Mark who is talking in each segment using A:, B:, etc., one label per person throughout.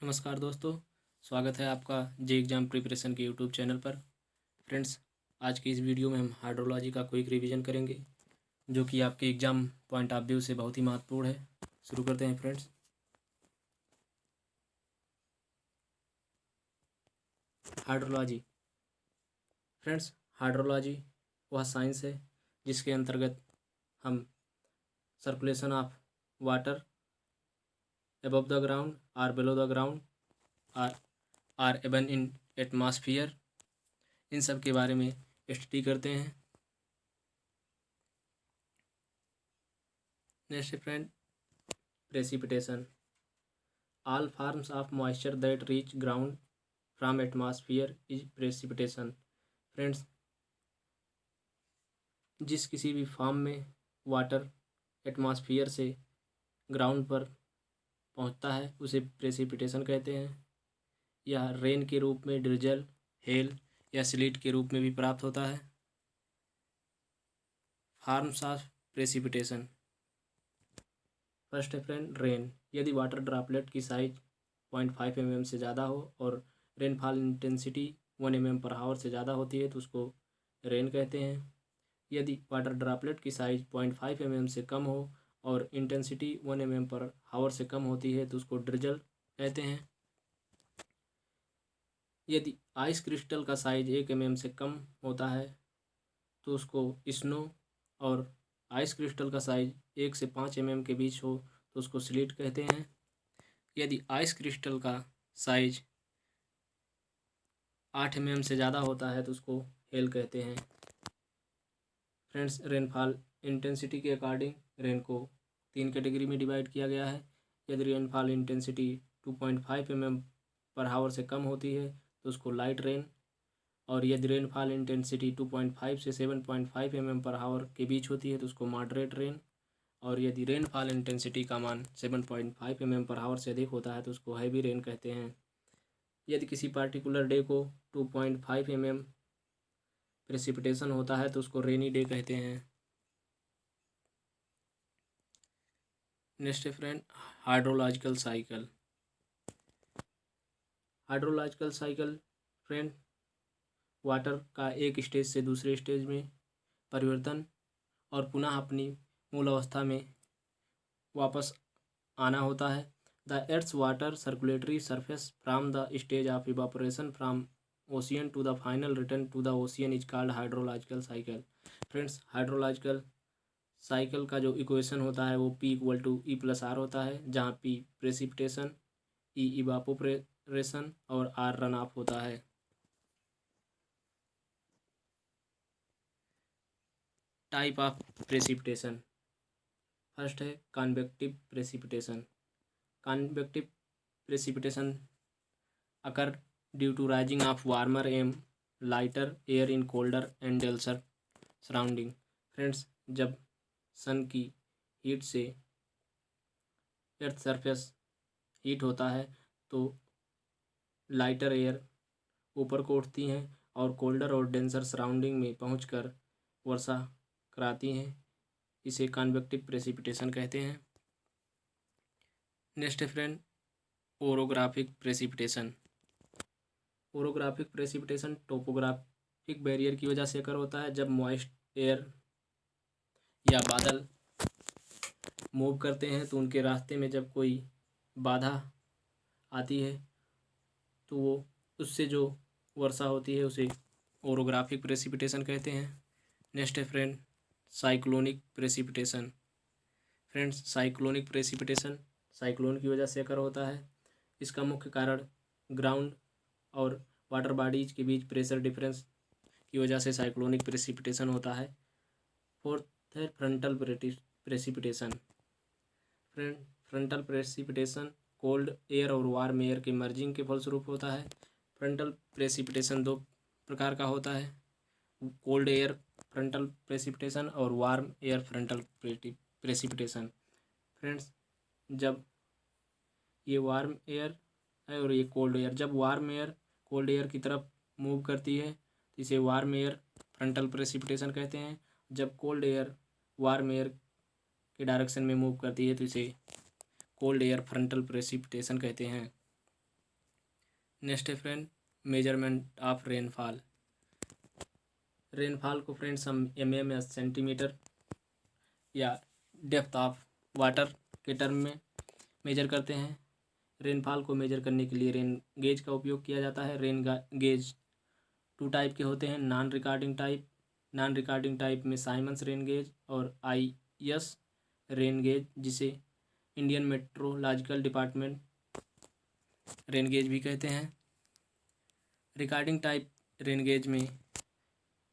A: नमस्कार दोस्तों, स्वागत है आपका जे एग्ज़ाम प्रिपरेशन के यूट्यूब चैनल पर। फ्रेंड्स, आज की इस वीडियो में हम हाइड्रोलॉजी का क्विक रिवीजन करेंगे, जो कि आपके एग्ज़ाम पॉइंट ऑफ व्यू से बहुत ही महत्वपूर्ण है। शुरू करते हैं फ्रेंड्स। हाइड्रोलॉजी। फ्रेंड्स, हाइड्रोलॉजी वह साइंस है जिसके अंतर्गत हम circulation of water above the ground or below the ground or even in atmosphere, इन सब के बारे में स्टडी करते हैं। Next friend, precipitation. All forms of moisture that reach ground from atmosphere is precipitation। Friends, जिस किसी भी फॉर्म में वाटर एटमॉस्फेयर से ग्राउंड पर पहुंचता है उसे प्रेसिपिटेशन कहते हैं। यह रेन के रूप में, ड्रिजल, हेल या स्लीट के रूप में भी प्राप्त होता है। Forms of precipitation. फर्स्ट है फ्रेंड, रेन। यदि वाटर ड्रॉपलेट की साइज 0.5 mm से ज़्यादा हो और रेनफॉल इंटेंसिटी 1 mm पर हावर से ज़्यादा होती है तो उसको रेन कहते हैं। यदि वाटर ड्रॉपलेट की साइज 0.5 mm से कम हो और इंटेंसिटी 1 mm पर हावर से कम होती है तो उसको ड्रिजल कहते हैं। यदि आइस क्रिस्टल का साइज 1 mm से कम होता है तो उसको स्नो, और आइस क्रिस्टल का साइज 1 से 5 mm के बीच हो तो उसको स्लीट कहते हैं। यदि आइस क्रिस्टल का साइज 8 mm से ज़्यादा होता है तो उसको हेल कहते हैं। फ्रेंड्स, रेनफॉल इंटेंसिटी के अकॉर्डिंग रेन को 3 कैटेगरी में डिवाइड किया गया है। यदि रेनफॉल इंटेंसिटी 2.5 mm पर हावर से कम होती है तो उसको लाइट रेन, और यदि रेनफॉल इंटेंसिटी 2.5 से 7.5 mm पर हावर के बीच होती है तो उसको मॉडरेट रेन, और यदि रेनफॉल इंटेंसिटी का मान 7.5 mm पर हावर से अधिक होता है तो उसको हैवी रेन कहते हैं। यदि किसी पार्टिकुलर डे को 2.5 mm प्रेसिपिटेशन होता है तो उसको रेनी डे कहते हैं। Next friend, hydrological cycle. Hydrological cycle friend, water का एक स्टेज से दूसरे स्टेज में परिवर्तन और पुनः अपनी मूल अवस्था में वापस आना होता है। The earth's water circulatory surface from the stage of evaporation from ocean to the final return to the ocean is called hydrological cycle. Friends, hydrological cycle का जो इक्वेशन होता है वो P=E+R होता है, जहाँ P प्रेसिपिटेशन, E इवापोरेशन और R run of होता है। Type of precipitation. फर्स्ट है convective precipitation. Convective precipitation occur due to rising of warmer and lighter air in colder and denser surrounding। Friends, जब सन की heat से earth surface heat होता है तो लाइटर एयर ऊपर को उठती हैं और कोल्डर और डेंसर सराउंडिंग में पहुंचकर वर्षा कराती हैं। इसे कन्वेक्टिव प्रेसिपिटेशन कहते हैं। Next friend, orographic precipitation. Orographic precipitation topographic barrier की वजह से अकर होता है। जब मॉइस्ट एयर या बादल मूव करते हैं तो उनके रास्ते में जब कोई बाधा आती है तो वो उससे जो वर्षा होती है उसे ओरोग्राफिक प्रेसिपिटेशन कहते हैं। नेक्स्ट है friend, cyclonic precipitation. Friends, cyclonic precipitation cyclone की वजह से अकर होता है। इसका मुख्य कारण ग्राउंड और वाटर बॉडीज के बीच प्रेशर डिफरेंस की वजह से साइक्लोनिक प्रेसिपिटेशन होता है। फोर्थ है frontal precipitation. Frontal precipitation cold air और वार्म एयर के मर्जिंग के फलस्वरूप होता है। फ्रंटल प्रेसिपिटेशन दो प्रकार का होता है, कोल्ड एयर फ्रंटल प्रेसिपिटेशन और warm air frontal precipitation. Friends, जब ये वार्म एयर है और ये कोल्ड एयर, जब वार्म एयर कोल्ड एयर की तरफ मूव करती है तो इसे वार्म एयर फ्रंटल प्रेसिपिटेशन कहते हैं। जब कोल्ड एयर वार्म एयर के डायरेक्शन में मूव करती है तो इसे कोल्ड एयर फ्रंटल प्रेसिपिटेशन कहते हैं। नेक्स्ट है friend measurement of rainfall. Rainfall को फ्रेंड्स हम mm या सेंटीमीटर या डेप्थ ऑफ वाटर के टर्म में मेजर करते हैं। रेनफॉल को मेजर करने के लिए रेन गेज का उपयोग किया जाता है। रेन गेज 2 टाइप के होते हैं, नॉन रिकॉर्डिंग टाइप में साइमंस रेन गेज और IS रेन गेज, जिसे Indian meteorological department rain gauge भी कहते हैं। रिकॉर्डिंग टाइप रेन गेज में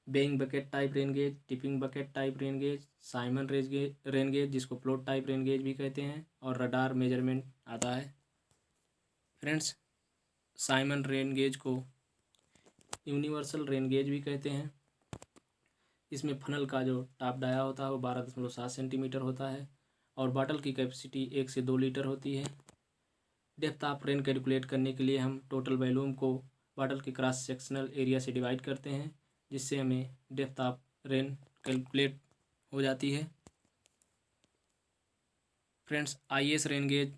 A: weighing bucket type rain gauge, tipping bucket type rain gauge, siphon rain gauge जिसको float type rain gauge भी कहते हैं, और रडार मेजरमेंट आता है। फ्रेंड्स, साइमन रेन गेज को यूनिवर्सल रेन गेज भी कहते हैं। इसमें फनल का जो टॉप डाया होता है वो 12.7 सेंटीमीटर होता है और बॉटल की कैपेसिटी 1 से 2 लीटर होती है। डेप्थ ऑफ रेन कैलकुलेट करने के लिए हम टोटल वॉल्यूम को बॉटल के क्रॉस सेक्शनल एरिया से डिवाइड करते हैं, जिससे हमें डेप्थ ऑफ रेन कैलकुलेट हो जाती है। Friends, IS rain gauge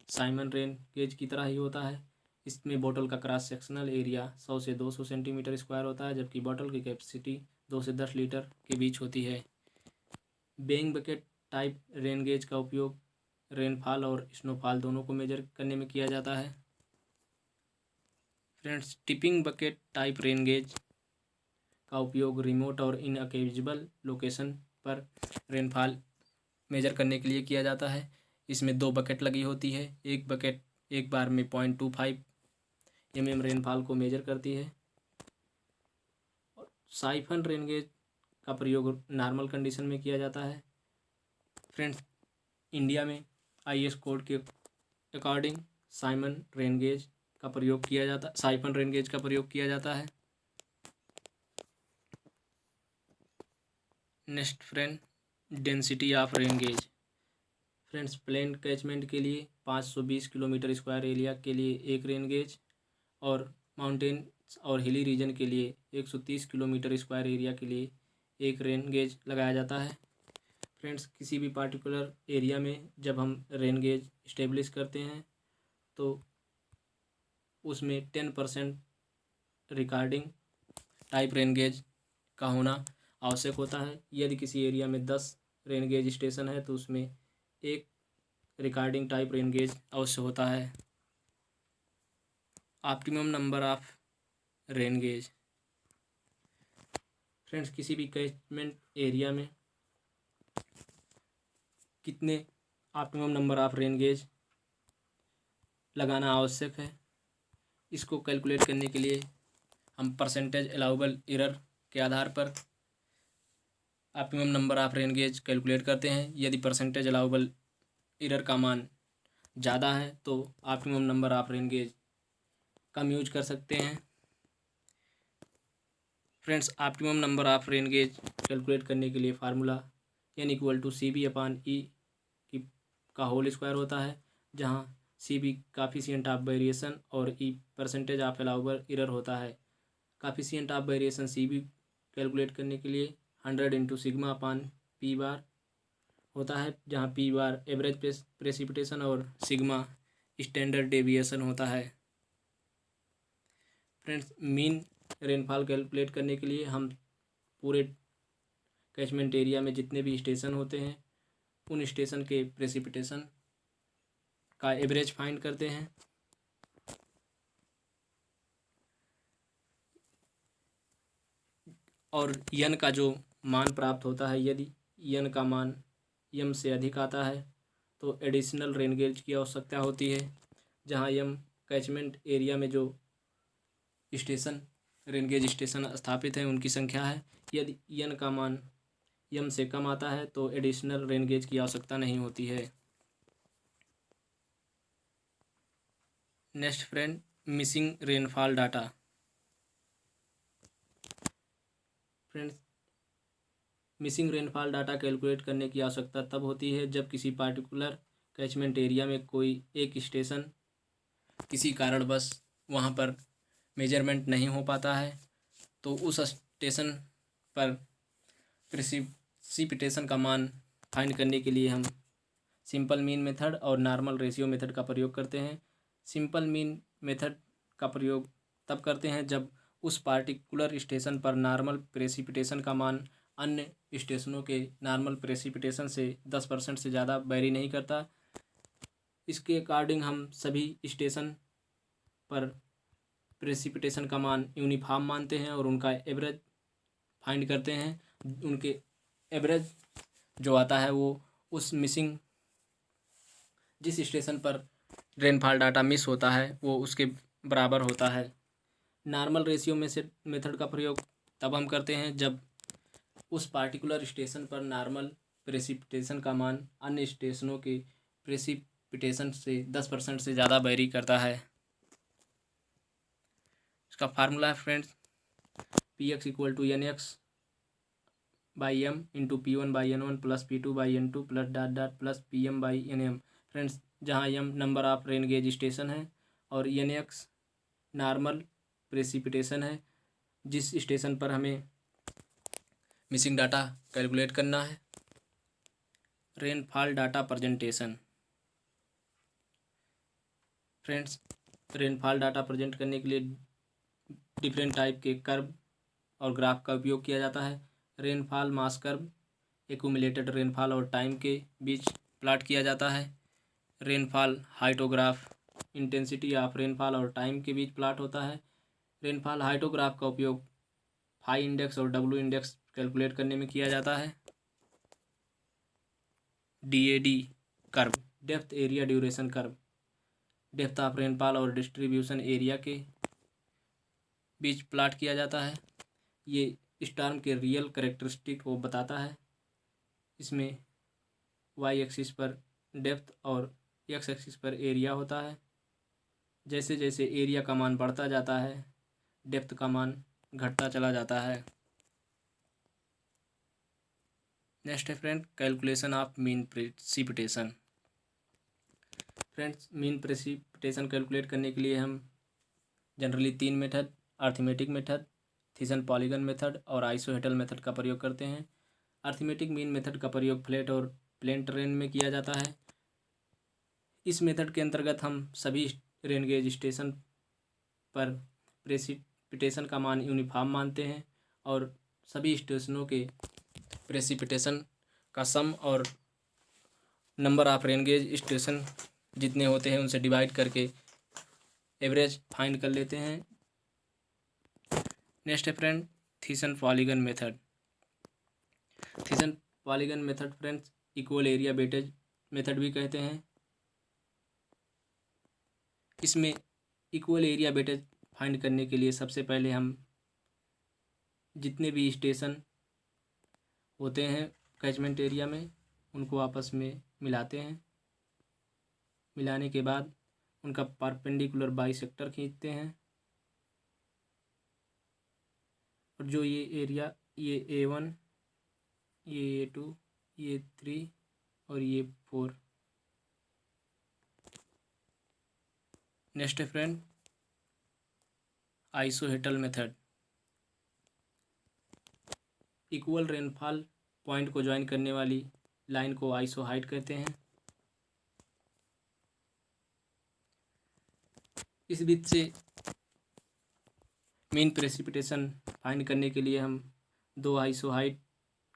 A: siphon rain gauge की तरह ही होता है। इसमें बॉटल का क्रॉस सेक्शनल एरिया 100 से 200 सेंटीमीटर स्क्वायर होता है, जबकि बॉटल की कैपेसिटी 2 से 10 लीटर के बीच होती है। Being bucket type rain gauge का उपयोग रेनफॉल और स्नोफॉल दोनों को मेजर करने में किया जाता है। Friends, tipping bucket type rain gauge का उपयोग रिमोट और इनअक्सेसिबल लोकेशन पर रेनफॉल मेजर करने के लिए किया जाता है। इसमें 2 बकेट लगी होती है। एक बकेट एक बार में 0.25 mm रेनफॉल को मेजर करती है। और साइफन रेन गेज का प्रयोग नॉर्मल कंडीशन में किया जाता है। फ्रेंड्स, इंडिया में IS कोड के अकॉर्डिंग साइफन रेन गेज का प्रयोग किया जाता है। Next friend, density of rain gauge. Friends, plain catchment के लिए 520 किलोमीटर स्क्वायर एरिया के लिए एक रेन गेज और माउंटेन और हिली रीजन के लिए 130 किलोमीटर स्क्वायर एरिया के लिए एक रेन गेज लगाया जाता है। फ्रेंड्स, किसी भी पार्टिकुलर एरिया में जब हम रेन गेज इस्टेब्लिश करते हैं तो उसमें 10% रिकॉर्डिंग टाइप रेन गेज का होना आवश्यक होता है। यदि किसी एरिया में 10 रेन गेज स्टेशन है तो उसमें एक रिकॉर्डिंग टाइप रेन गेज अवश्य होता है। Optimum number of rain gauge. Friends, किसी भी कैचमेंट एरिया में कितने optimum number of rain gauge लगाना आवश्यक है, इसको कैलकुलेट करने के लिए हम परसेंटेज अलाउबल एरर के आधार पर optimum number of rain gauge calculate करते हैं। यदि परसेंटेज अलाउबल एरर का मान ज़्यादा है तो optimum number of rain gauge come use कर सकते हैं। Friends, optimum number of rain gauge calculate करने के लिए फार्मूला N = CB/E का होल स्क्वायर होता है, जहां CB काफिशिएंट ऑफ वेरिएशन और E percentage of allowable error होता है। काफिशिएंट ऑफ वेरिएशन CB कैलकुलेट करने के लिए 100 × σ/P होता है, जहां P एवरेज प्रेसिपिटेशन और सिग्मा स्टैंडर्ड डेविएशन होता है। फ्रेंड्स, मीन रेनफॉल कैलकुलेट करने के लिए हम पूरे कैचमेंट एरिया में जितने भी स्टेशन होते हैं उन स्टेशन के प्रेसिपिटेशन का एवरेज फाइंड करते हैं। और यन का जो मान प्राप्त होता है, यदि यन का मान यम से अधिक आता है तो एडिशनल रेन गेज की आवश्यकता होती है, जहां यम कैचमेंट एरिया में जो स्टेशन रेन गेज स्टेशन स्थापित हैं उनकी संख्या है। यदि यन का मान यम से कम आता है तो एडिशनल रेन गेज की आवश्यकता नहीं होती है। Next friend, missing rainfall data. Friends, missing rainfall data calculate करने की आवश्यकता तब होती है जब किसी पार्टिकुलर कैचमेंट एरिया में कोई एक स्टेशन किसी कारणवश वहाँ पर मेजरमेंट नहीं हो पाता है, तो उस स्टेशन पर प्रेसिपिटेशन का मान फाइंड करने के लिए हम सिंपल मीन मेथड और नॉर्मल रेशियो मेथड का प्रयोग करते हैं। सिंपल मीन मेथड का प्रयोग तब करते हैं जब उस पार्टिकुलर स्टेशन पर नॉर्मल प्रेसिपिटेशन का मान अन्य स्टेशनों के नॉर्मल प्रेसिपिटेशन से 10% से ज़्यादा वेरी नहीं करता। इसके अकॉर्डिंग हम सभी स्टेशन पर प्रेसिपिटेशन का मान यूनिफॉर्म मानते हैं और उनका एवरेज फाइंड करते हैं। उनके एवरेज जो आता है वो उस मिसिंग जिस स्टेशन पर रेनफॉल डाटा मिस होता है वो उसके बराबर होता है। नॉर्मल रेशियो में से मेथड का प्रयोग तब हम करते हैं जब उस पार्टिकुलर स्टेशन पर नॉर्मल प्रेसिपिटेशन का मान अन्य स्टेशनों के प्रेसिपिटेशन से 10% से ज़्यादा वेरी करता है। इसका फार्मूला है friends, Px equal to NX/M into P1/N1 plus P2/N2 plus dot dot plus PM/NM। Friends, जहाँ M number of rain gauge station है और NX नॉर्मल प्रेसिपिटेशन है जिस स्टेशन पर हमें मिसिंग डाटा कैलकुलेट करना है। Rainfall data presentation. Friends, rainfall data present करने के लिए डिफरेंट टाइप के कर्व और ग्राफ का उपयोग किया जाता है। रेनफॉल मास कर्व एक्यूमुलेटेड रेनफॉल और टाइम के बीच प्लॉट किया जाता है। Rainfall hyetograph intensity of rainfall और टाइम के बीच प्लॉट होता है। रेनफॉल हाइटोग्राफ का उपयोग फाई इंडेक्स और डब्ल्यू इंडेक्स कैलकुलेट करने में किया जाता है। DAD curve depth area duration curve depth of rainfall और डिस्ट्रीब्यूशन एरिया के बीच प्लॉट किया जाता है। ये स्टॉर्म के रियल करेक्टरिस्टिक को बताता है। इसमें वाई एक्सिस पर डेप्थ और एक्स एक्सिस पर एरिया होता है। जैसे जैसे एरिया का मान बढ़ता जाता है डेप्थ का मान घटता चला जाता है। नेक्स्ट है friend, calculation of mean precipitation. Friends, mean precipitation calculate करने के लिए हम जनरली 3 मेथड, अर्थमेटिक मेथड, थिसन पॉलीगन मेथड और आइसोहेटल मेथड का प्रयोग करते हैं। अर्थमेटिक मीन मेथड का प्रयोग फ्लैट और प्लेन टेरेन में किया जाता है। इस मेथड के अंतर्गत हम सभी रेन गेज स्टेशन पर प्रेसिपिटेशन का मान यूनिफॉर्म मानते हैं और सभी स्टेशनों के प्रेसिपिटेशन का सम और number of rain gauge station जितने होते हैं उनसे डिवाइड करके एवरेज फाइंड कर लेते हैं। नेक्स्ट है फ्रेंड, थिसन पॉलीगन मेथड। थिसन polygon method friends equal area weightage method भी कहते हैं। इसमें इक्वल एरिया वेटेज फाइंड करने के लिए सबसे पहले हम जितने भी स्टेशन होते हैं कैचमेंट एरिया में उनको आपस में मिलाते हैं। मिलाने के बाद उनका परपेंडिकुलर बाइसेक्टर खींचते हैं और जो ये एरिया, ये A1, ये A2, ये 3 और ये 4। नेक्स्ट है friend, isohyetal method. Equal rainfall point को ज्वाइन करने वाली लाइन को आइसोहाइट कहते हैं। इस विधि से मीन प्रेसिपिटेशन फाइंड करने के लिए हम दो आइसोहाइट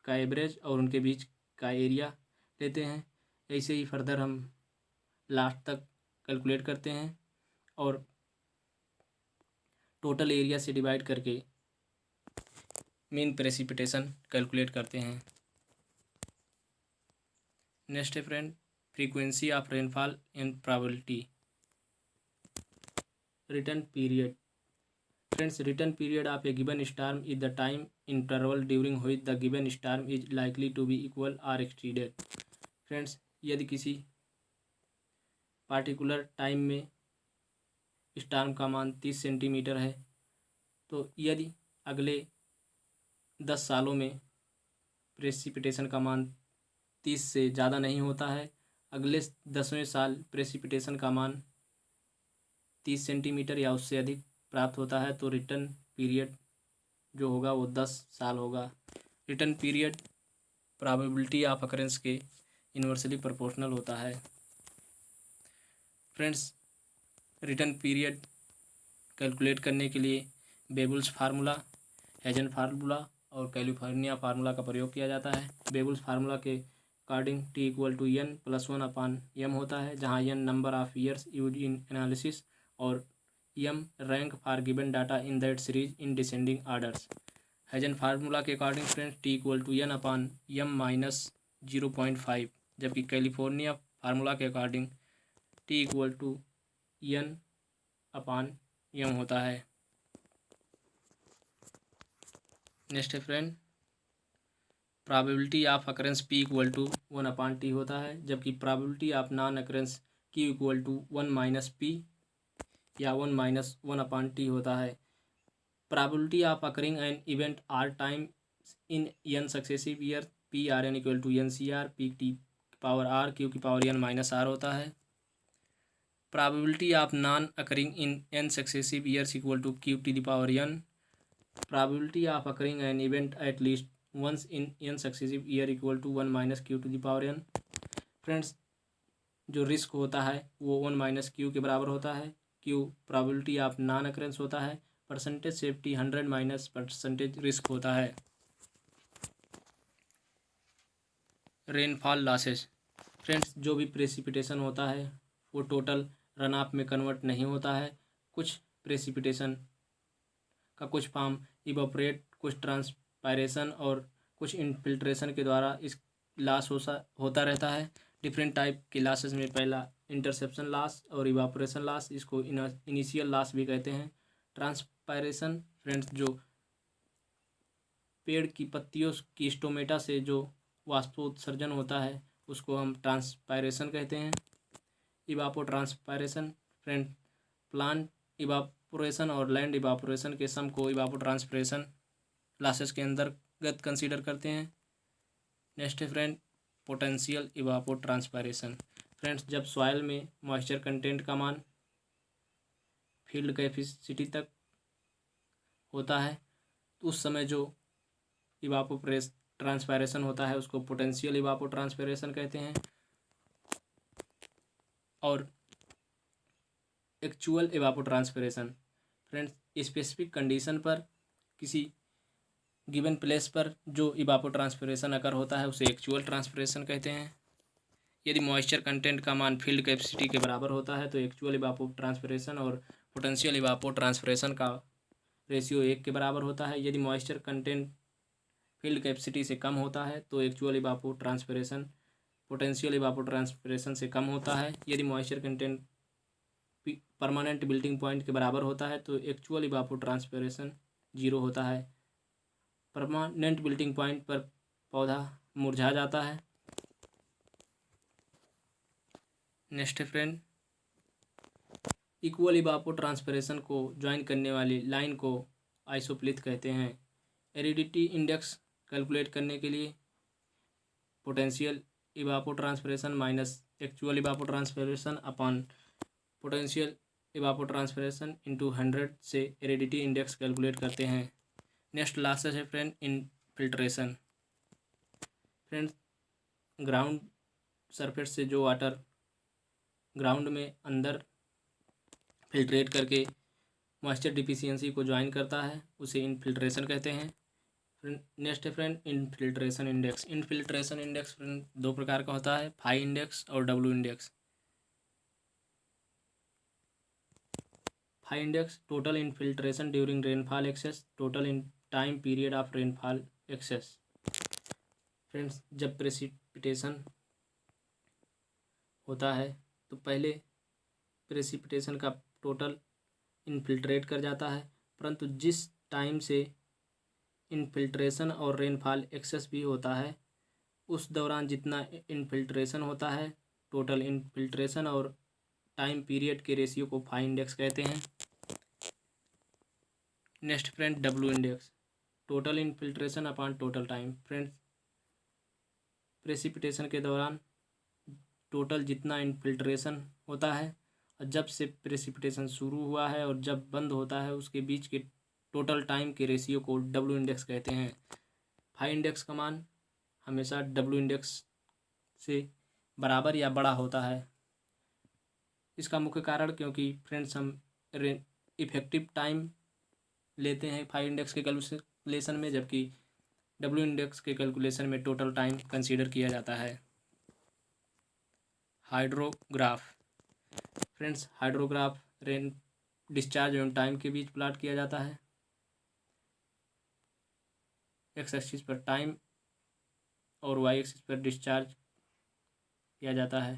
A: का एवरेज और उनके बीच का एरिया लेते हैं। ऐसे ही फर्दर हम लास्ट तक कैलकुलेट करते हैं और टोटल एरिया से डिवाइड करके मीन प्रेसिपिटेशन कैलकुलेट करते हैं। नेक्स्ट है friend, frequency of rainfall and probability. Return period. Friends, return period of a given storm is the time interval during which the given storm is likely to be equal or exceeded. Friends, यदि किसी particular time में storm का मान 30 centimetre है तो यदि अगले 10 सालों में प्रेसिपिटेशन का मान 30 से ज़्यादा नहीं होता है, अगले 10वें साल प्रेसिपिटेशन का मान 30 सेंटीमीटर या उससे अधिक प्राप्त होता है तो रिटर्न पीरियड जो होगा वो 10 साल होगा। Return period probability of occurrence के इन्वर्सली प्रोपोर्शनल होता है। फ्रेंड्स, रिटर्न पीरियड कैलकुलेट करने के लिए बेबुल्स फार्मूला, हेजन फार्मूला और कैलिफोर्निया फार्मूला का प्रयोग किया जाता है। बेबुल्स फार्मूला के according T equal to n + 1/m होता है, जहाँ n number of years use in analysis और m rank for given data in that series in descending orders. Hazen formula के according friends T equal to n/m - 0.5, जबकि California formula के according T equal to n/m होता है। Next है friend, probability of occurrence p equal to 1/t होता है, जबकि probability of non occurrence q equal to 1 - p या 1 - 1/t होता है। Probability of occurring an event R time in n successive year p r n equal to NCR p t power r q की power n - r होता है। Probability of non occurring in n successive years equal to q to the power n। Probability of occurring an event at least once in n successive year equal to 1 - q to the power n। Friends, जो risk होता है वो 1 - q के बराबर होता है। q probability of non occurrence होता है। परसेंटेज सेफ्टी 100 - परसेंटेज रिस्क होता है। रेनफॉल लॉसेस, फ्रेंड्स, जो भी प्रेसिपिटेशन होता है वो टोटल रन ऑफ में कन्वर्ट नहीं होता है। कुछ प्रेसिपिटेशन का कुछ फॉर्म इवापोरेट, कुछ ट्रांसपायरेशन और कुछ इनफिल्ट्रेशन के द्वारा इस लॉस होता रहता है। डिफरेंट टाइप के लॉसेस में पहला इंटरसेप्शन लॉस और इवापोरेशन लॉस, इसको इनिशियल लॉस भी कहते हैं। ट्रांसपायरेशन फ्रेंड्स, जो पेड़ की पत्तियों की स्टोमेटा से जो वाष्पोत्सर्जन होता है उसको हम ट्रांसपायरेशन कहते हैं। इवापो ट्रांसपायरेशन फ्रेंड, प्लांट इवापोरेशन और लैंड इवापोरेशन के सम को इवापो ट्रांसपायरेशन लॉसेस के अंतर्गत कंसीडर करते हैं। नेक्स्ट है friend, potential evapotranspiration. Friends, जब सॉइल में मॉइस्चर कंटेंट का मान फील्ड कैपेसिटी तक होता है तो उस समय जो इवापो ट्रांसपायरेशन होता है उसको पोटेंशियल इवापो ट्रांसपायरेशन कहते हैं। और actual evapotranspiration friends, specific condition पर किसी गिवन प्लेस पर जो इवापो ट्रांसपायरेशन अकर होता है उसे एक्चुअल ट्रांसपायरेशन कहते हैं। यदि मॉइस्चर कंटेंट का मान फील्ड कैपेसिटी के बराबर होता है तो एक्चुअल इवापो ट्रांसपायरेशन और पोटेंशियल इवापो ट्रांसपायरेशन का रेशियो 1 के बराबर होता है। यदि मॉइस्चर कंटेंट फील्ड कैपेसिटी से कम होता है तो एक्चुअल इवापो ट्रांसपायरेशन पोटेंशियल इवापो ट्रांसपायरेशन से कम होता है। यदि मॉइस्चर कंटेंट परमानेंट बिल्टिंग पॉइंट के बराबर होता है तो एक्चुअल इवापो ट्रांसपायरेशन 0 होता है। परमानेंट बिल्टिंग पॉइंट पर पौधा मुरझा जाता है। नेक्स्ट फ्रेंड, इक्वल इवापो ट्रांसपायरेशन को ज्वाइन करने वाली लाइन को आइसोप्लिथ कहते हैं। एरिडिटी इंडेक्स कैलकुलेट करने के लिए potential evapotranspiration minus actual evapotranspiration upon potential evapotranspiration into 100 से एरिडिटी इंडेक्स कैलकुलेट करते हैं। नेक्स्ट लास्ट है friend, infiltration. Friends, ground surface से जो वाटर ग्राउंड में अंदर फिल्ट्रेट करके मॉइस्चर डिफिशियंसी को ज्वाइन करता है उसे इनफिल्ट्रेशन कहते हैं। नेक्स्ट है friend, infiltration index. Infiltration index friend 2 प्रकार का होता है, फाई इंडेक्स और W index. Phi index, total infiltration during rainfall excess, total in time period of rainfall excess. Friends, जब प्रेसिपिटेशन होता है तो पहले प्रेसिपिटेशन का टोटल इनफिल्ट्रेट कर जाता है, परंतु जिस टाइम से इनफिल्ट्रेशन और रेनफॉल एक्सेस भी होता है उस दौरान जितना इनफिल्ट्रेशन होता है, टोटल इनफिल्ट्रेशन और टाइम पीरियड के रेशियो को फाई इंडेक्स कहते हैं। Next friend, W index, total infiltration upon total time. Friends, precipitation के दौरान टोटल जितना इनफिल्ट्रेशन होता है और जब से प्रेसिपिटेशन शुरू हुआ है और जब बंद होता है उसके बीच के टोटल टाइम के रेशियो को डब्ल्यू इंडेक्स कहते हैं। फाई इंडेक्स का मान हमेशा डब्ल्यू इंडेक्स से बराबर या बड़ा होता है। इसका मुख्य कारण क्योंकि फ्रेंड्स हम इफेक्टिव टाइम लेते हैं 5 इंडेक्स के कैलकुलेशन में, जबकि W इंडेक्स के कैलकुलेशन में टोटल टाइम कंसीडर किया जाता है। Hydrograph friends, hydrograph rain discharge एवं टाइम के बीच प्लॉट किया जाता है। एक्स एक्सिस पर टाइम और वाई एक्सिस पर डिस्चार्ज किया जाता है।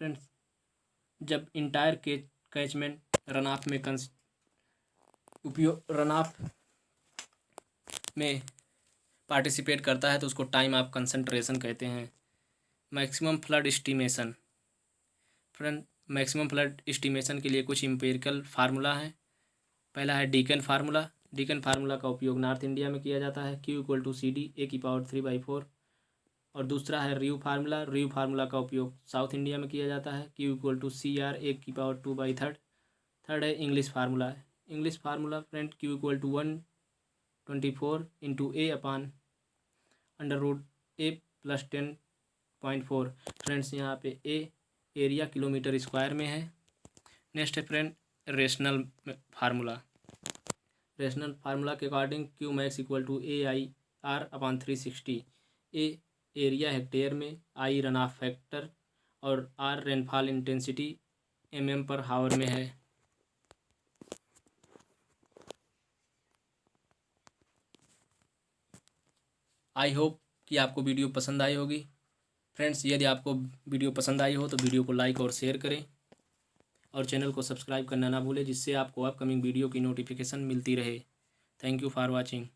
A: फ्रेंड्स, जब इंटायर कैचमेंट रन ऑफ में पार्टिसिपेट करता है तो उसको टाइम ऑफ कंसंट्रेशन कहते हैं। Maximum flood estimation friend, maximum flood estimation के लिए कुछ एम्पिरिकल फार्मूला है। पहला है डीकन फार्मूला। डीकन फार्मूला का उपयोग नॉर्थ इंडिया में किया जाता है, Q=CD A⁴/4। और दूसरा है रियू फार्मूला। रियू फार्मूला का उपयोग साउथ इंडिया में किया जाता है, Q=CR A⁴2/3। थर्ड है English formula. English formula friend Q=124 × A/√A+10.4। Friends, यहाँ पे ए एरिया किलोमीटर स्क्वायर में है। नेक्स्ट है friend rational formula. Rational formula के अकॉर्डिंग Qmax = AIR/360। ए एरिया हेक्टेयर में, आई रन ऑफ फैक्टर और आर रेनफॉल इंटेंसिटी mm/हावर में है। आई होप कि आपको वीडियो पसंद आई होगी। फ्रेंड्स, यदि आपको वीडियो पसंद आई हो तो वीडियो को लाइक और शेयर करें और चैनल को सब्सक्राइब करना ना भूलें, जिससे आपको अपकमिंग वीडियो की नोटिफिकेशन मिलती रहे। Thank you for watching.